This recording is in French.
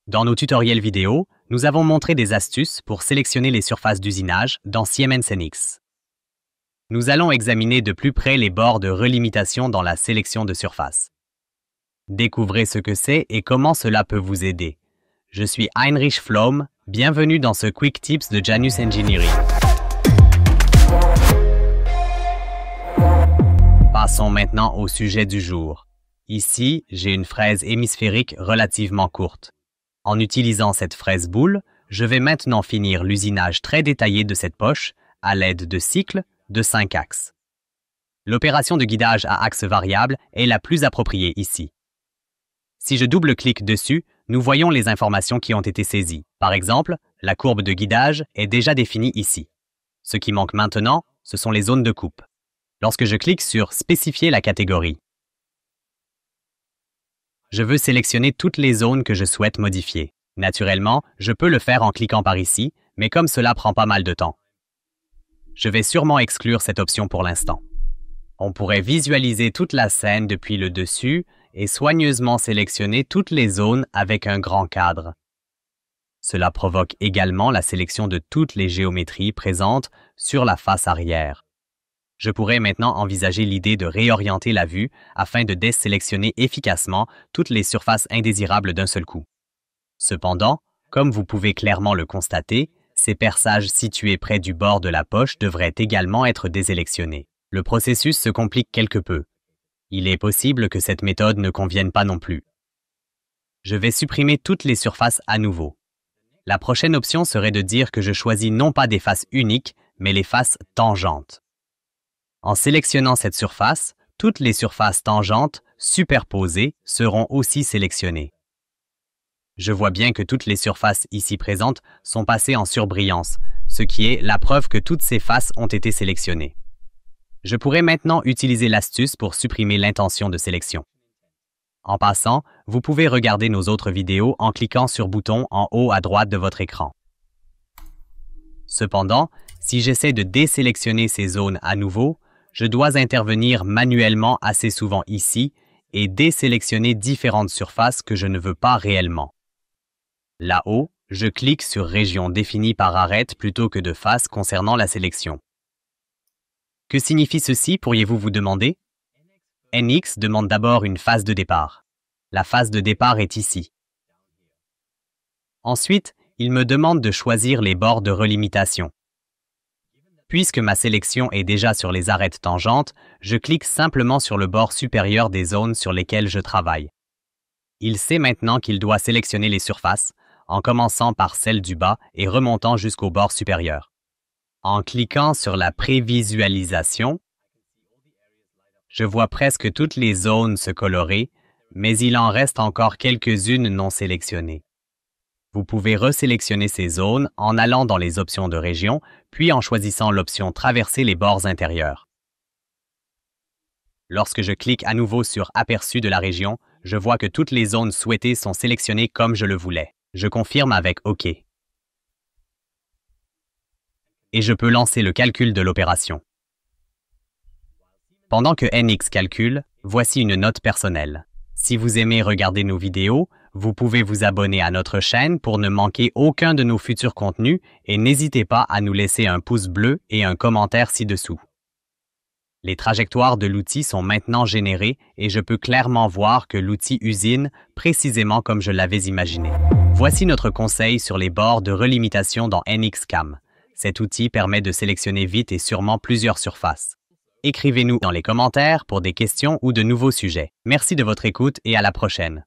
Dans nos tutoriels vidéo, nous avons montré des astuces pour sélectionner les surfaces d'usinage dans Siemens NX. Nous allons examiner de plus près les bords de relimitation dans la sélection de surface. Découvrez ce que c'est et comment cela peut vous aider. Je suis Heinrich Pflaum, bienvenue dans ce Quick Tips de Janus Engineering. Passons maintenant au sujet du jour. Ici, j'ai une fraise hémisphérique relativement courte. En utilisant cette fraise boule, je vais maintenant finir l'usinage très détaillé de cette poche à l'aide de cycles de 5 axes. L'opération de guidage à axe variable est la plus appropriée ici. Si je double-clique dessus, nous voyons les informations qui ont été saisies. Par exemple, la courbe de guidage est déjà définie ici. Ce qui manque maintenant, ce sont les zones de coupe. Lorsque je clique sur « Spécifier la catégorie », je veux sélectionner toutes les zones que je souhaite modifier. Naturellement, je peux le faire en cliquant par ici, mais comme cela prend pas mal de temps. Je vais sûrement exclure cette option pour l'instant. On pourrait visualiser toute la scène depuis le dessus et soigneusement sélectionner toutes les zones avec un grand cadre. Cela provoque également la sélection de toutes les géométries présentes sur la face arrière. Je pourrais maintenant envisager l'idée de réorienter la vue afin de désélectionner efficacement toutes les surfaces indésirables d'un seul coup. Cependant, comme vous pouvez clairement le constater, ces perçages situés près du bord de la poche devraient également être désélectionnés. Le processus se complique quelque peu. Il est possible que cette méthode ne convienne pas non plus. Je vais supprimer toutes les surfaces à nouveau. La prochaine option serait de dire que je choisis non pas des faces uniques, mais les faces tangentes. En sélectionnant cette surface, toutes les surfaces tangentes superposées seront aussi sélectionnées. Je vois bien que toutes les surfaces ici présentes sont passées en surbrillance, ce qui est la preuve que toutes ces faces ont été sélectionnées. Je pourrais maintenant utiliser l'astuce pour supprimer l'intention de sélection. En passant, vous pouvez regarder nos autres vidéos en cliquant sur le bouton en haut à droite de votre écran. Cependant, si j'essaie de désélectionner ces zones à nouveau, je dois intervenir manuellement assez souvent ici et désélectionner différentes surfaces que je ne veux pas réellement. Là-haut, je clique sur Région définie par arête plutôt que de face concernant la sélection. Que signifie ceci, pourriez-vous vous demander? NX demande d'abord une phase de départ. La phase de départ est ici. Ensuite, il me demande de choisir les bords de relimitation. Puisque ma sélection est déjà sur les arêtes tangentes, je clique simplement sur le bord supérieur des zones sur lesquelles je travaille. Il sait maintenant qu'il doit sélectionner les surfaces, en commençant par celle du bas et remontant jusqu'au bord supérieur. En cliquant sur la prévisualisation, je vois presque toutes les zones se colorer, mais il en reste encore quelques-unes non sélectionnées. Vous pouvez resélectionner ces zones en allant dans les options de région, puis en choisissant l'option « Traverser les bords intérieurs ». Lorsque je clique à nouveau sur « Aperçu de la région », je vois que toutes les zones souhaitées sont sélectionnées comme je le voulais. Je confirme avec OK. Et je peux lancer le calcul de l'opération. Pendant que NX calcule, voici une note personnelle. Si vous aimez regarder nos vidéos, vous pouvez vous abonner à notre chaîne pour ne manquer aucun de nos futurs contenus et n'hésitez pas à nous laisser un pouce bleu et un commentaire ci-dessous. Les trajectoires de l'outil sont maintenant générées et je peux clairement voir que l'outil usine précisément comme je l'avais imaginé. Voici notre conseil sur les bords de relimitation dans NX CAM. Cet outil permet de sélectionner vite et sûrement plusieurs surfaces. Écrivez-nous dans les commentaires pour des questions ou de nouveaux sujets. Merci de votre écoute et à la prochaine.